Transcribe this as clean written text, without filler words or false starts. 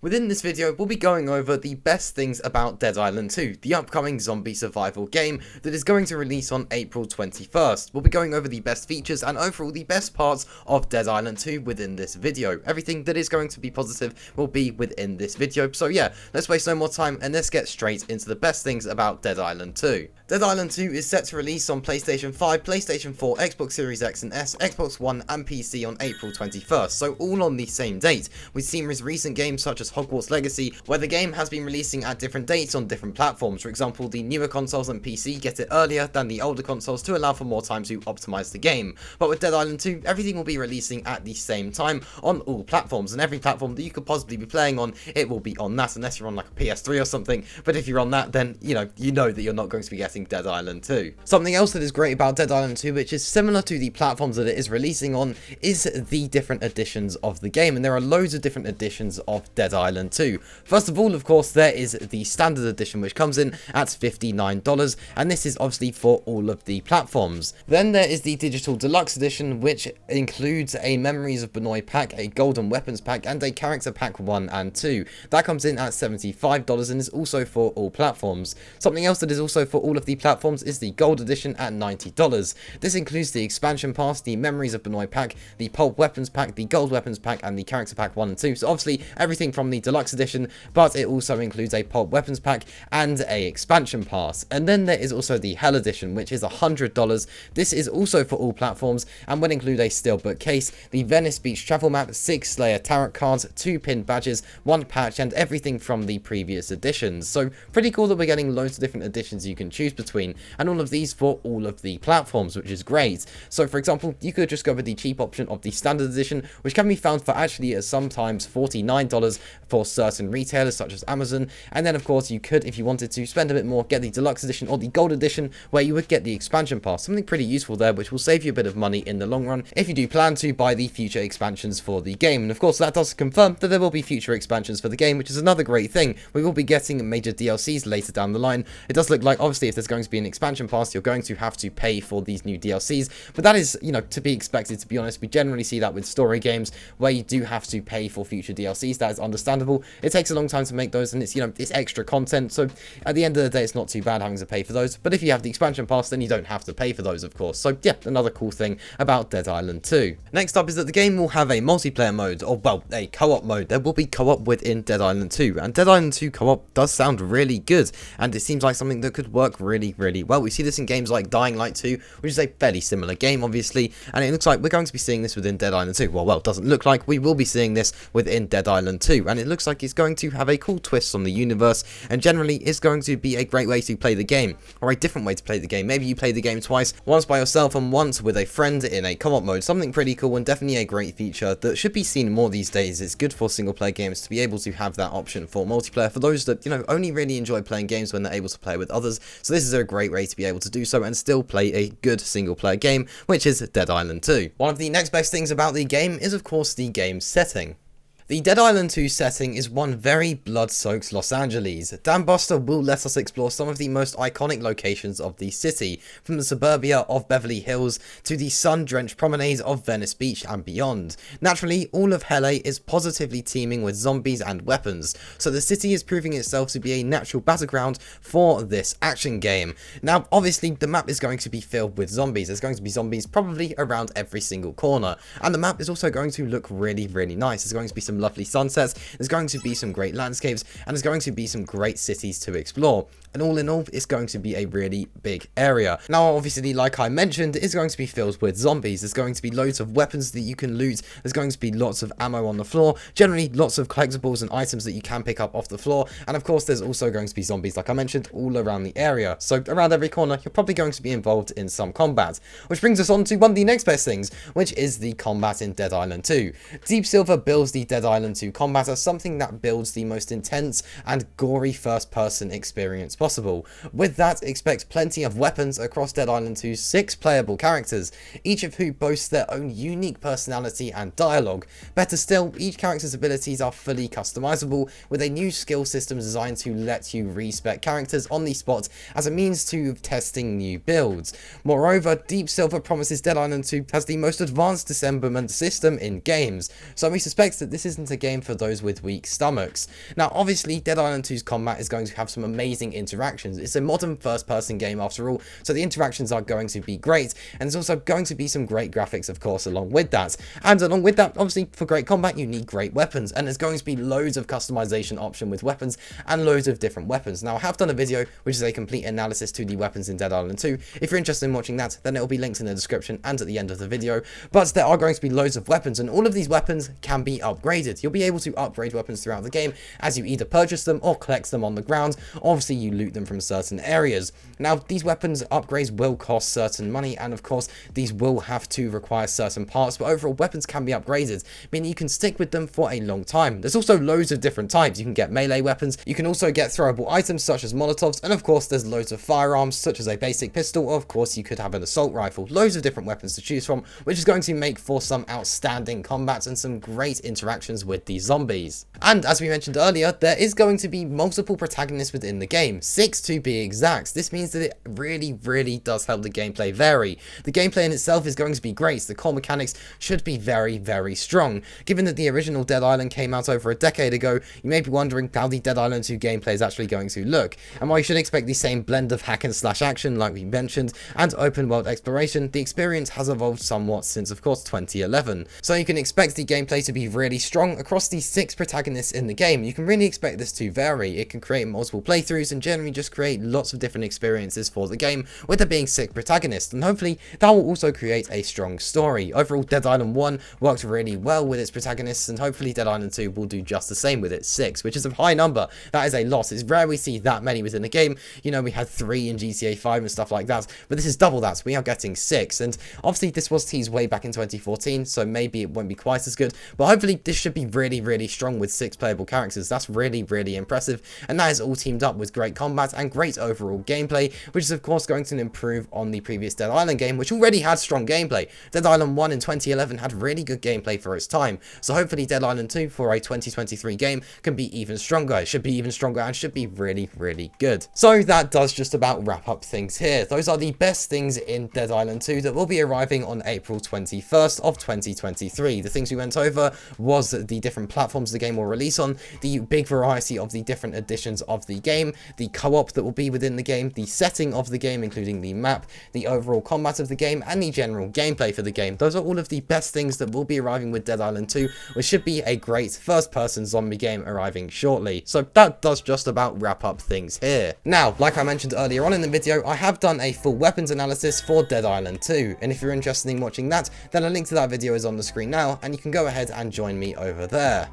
Within this video, we'll be going over the best things about Dead Island 2, the upcoming zombie survival game that is going to release on April 21st. We'll be going over the best features and overall the best parts of Dead Island 2 within this video. Everything that is going to be positive will be within this video. So yeah, let's waste no more time and let's get straight into the best things about Dead Island 2. Dead Island 2 is set to release on PlayStation 5, PlayStation 4, Xbox Series X and S, Xbox One and PC on April 21st, so all on the same date. We've seen with recent games such as Hogwarts Legacy, where the game has been releasing at different dates on different platforms. For example, the newer consoles and PC get it earlier than the older consoles to allow for more time to optimize the game. But with Dead Island 2, everything will be releasing at the same time on all platforms, and every platform that you could possibly be playing on, it will be on that, unless you're on like a PS3 or something. But if you're on that, then you know that you're not going to be getting Dead Island 2. Something else that is great about Dead Island 2, which is similar to the platforms that it is releasing on, is the different editions of the game, and there are loads of different editions of Dead Island 2. First of all, of course, there is the standard edition, which comes in at $59, and this is obviously for all of the platforms. Then there is the digital deluxe edition, which includes a Memories of Benoit pack, a golden weapons pack, and a character pack 1 and 2. That comes in at $75 and is also for all platforms. Something else that is also for all of the platforms is the gold edition at $90. This includes the expansion pass, the Memories of Benoit pack, the pulp weapons pack, the gold weapons pack, and the character pack 1 and 2. So obviously everything from the deluxe edition, but it also includes a pulp weapons pack and a expansion pass. And then there is also the Hell edition, which is $100. This is also for all platforms and will include a steelbook case, the Venice Beach travel map, 6 Slayer tarot cards, 2 pinned badges, 1 patch, and everything from the previous editions. So pretty cool that we're getting loads of different editions you can choose between, and all of these for all of the platforms, which is great. So for example, you could just go with the cheap option of the standard edition, which can be found for actually sometimes $49 for certain retailers such as Amazon. And then of course you could, if you wanted to spend a bit more, get the deluxe edition or the gold edition, where you would get the expansion pass, something pretty useful there, which will save you a bit of money in the long run if you do plan to buy the future expansions for the game. And of course that does confirm that there will be future expansions for the game, which is another great thing. We will be getting major DLCs later down the line. It does look like obviously if there's going to be an expansion pass, you're going to have to pay for these new DLCs, but that is, to be expected, to be honest. We generally see that with story games where you do have to pay for future DLCs. That is understandable. It takes a long time to make those, and it's, it's extra content, so at the end of the day it's not too bad having to pay for those. But if you have the expansion pass, then you don't have to pay for those, of course. So yeah, another cool thing about Dead Island 2. Next up is that the game will have a multiplayer mode, or well, a co-op mode. There will be co-op within Dead Island 2, and Dead Island 2 co-op does sound really good, and it seems like something that could work really, really well. We see this in games like Dying Light 2, which is a fairly similar game, obviously, and it looks like we're going to be seeing this within Dead Island 2. Well, it doesn't look like, we will be seeing this within Dead Island 2, and it looks like it's going to have a cool twist on the universe, and generally is going to be a great way to play the game, or a different way to play the game. Maybe you play the game twice, once by yourself and once with a friend in a co-op mode. Something pretty cool and definitely a great feature that should be seen more these days. It's good for single player games to be able to have that option for multiplayer for those that, only really enjoy playing games when they're able to play with others. So this is a great way to be able to do so and still play a good single player game, which is Dead Island 2. One of the next best things about the game is of course the game's setting. The Dead Island 2 setting is one very blood-soaked Los Angeles. Dan Buster will let us explore some of the most iconic locations of the city, from the suburbia of Beverly Hills to the sun-drenched promenades of Venice Beach and beyond. Naturally, all of LA is positively teeming with zombies and weapons, so the city is proving itself to be a natural battleground for this action game. Now, obviously, the map is going to be filled with zombies. There's going to be zombies probably around every single corner, and the map is also going to look really, really nice. There's going to be some lovely sunsets, there's going to be some great landscapes, and there's going to be some great cities to explore. And all in all, it's going to be a really big area. Now, obviously, like I mentioned, it's going to be filled with zombies. There's going to be loads of weapons that you can loot. There's going to be lots of ammo on the floor. Generally, lots of collectibles and items that you can pick up off the floor. And of course, there's also going to be zombies, like I mentioned, all around the area. So around every corner, you're probably going to be involved in some combat. Which brings us on to one of the next best things, which is the combat in Dead Island 2. Deep Silver builds the Dead Island 2 combat as something that builds the most intense and gory first-person experience possible. With that, expect plenty of weapons across Dead Island 2's 6 playable characters, each of who boasts their own unique personality and dialogue. Better still, each character's abilities are fully customizable, with a new skill system designed to let you respec characters on the spot as a means to testing new builds. Moreover, Deep Silver promises Dead Island 2 has the most advanced dismemberment system in games, so we suspect that this is isn't a game for those with weak stomachs. Now, obviously, Dead Island 2's combat is going to have some amazing interactions. It's a modern first-person game after all, so the interactions are going to be great, and there's also going to be some great graphics, of course, along with that. And along with that, obviously, for great combat, you need great weapons, and there's going to be loads of customization option with weapons and loads of different weapons. Now, I have done a video which is a complete analysis to the weapons in Dead Island 2. If you're interested in watching that, then it will be linked in the description and at the end of the video. But there are going to be loads of weapons, and all of these weapons can be upgraded. You'll be able to upgrade weapons throughout the game as you either purchase them or collect them on the ground. Obviously, you loot them from certain areas. Now, these weapons upgrades will cost certain money, and of course, these will have to require certain parts, but overall, weapons can be upgraded, meaning you can stick with them for a long time. There's also loads of different types. You can get melee weapons, you can also get throwable items such as molotovs, and of course, there's loads of firearms such as a basic pistol, or of course, you could have an assault rifle. Loads of different weapons to choose from, which is going to make for some outstanding combats and some great interactions with these zombies. And as we mentioned earlier, there is going to be multiple protagonists within the game, 6 to be exact. This means that it really does help the gameplay vary. The gameplay in itself is going to be great. The core mechanics should be very strong. Given that the original Dead Island came out over a decade ago, you may be wondering how the Dead Island 2 gameplay is actually going to look. And while you should expect the same blend of hack and slash action like we mentioned, and open world exploration, the experience has evolved somewhat since, of course, 2011. So you can expect the gameplay to be really strong across the 6 protagonists in the game. You can really expect this to vary. It can create multiple playthroughs and generally just create lots of different experiences for the game, with there being 6 protagonists, and hopefully that will also create a strong story. Overall, Dead Island 1 worked really well with its protagonists, and hopefully Dead Island 2 will do just the same with its 6, which is a high number. That is a lot. It's rare we see that many within a game. You know, we had 3 in GTA 5 and stuff like that, but this is double that. We are getting 6, and obviously this was teased way back in 2014, so maybe it won't be quite as good, but hopefully this should be really strong with 6 playable characters. That's really impressive, and that is all teamed up with great combat and great overall gameplay, which is of course going to improve on the previous Dead Island game, which already had strong gameplay. Dead Island 1 in 2011 had really good gameplay for its time, so hopefully Dead Island 2 for a 2023 game can be even stronger. It should be even stronger and should be really good. So that does just about wrap up things here. Those are the best things in Dead Island 2 that will be arriving on April 21st of 2023. The things we went over was the different platforms the game will release on, the big variety of the different editions of the game, the co-op that will be within the game, the setting of the game including the map, the overall combat of the game, and the general gameplay for the game. Those are all of the best things that will be arriving with Dead Island 2, which should be a great first-person zombie game arriving shortly. So that does just about wrap up things here. Now, like I mentioned earlier on in the video, I have done a full weapons analysis for Dead Island 2, and if you're interested in watching that, then a link to that video is on the screen now, and you can go ahead and join me over there.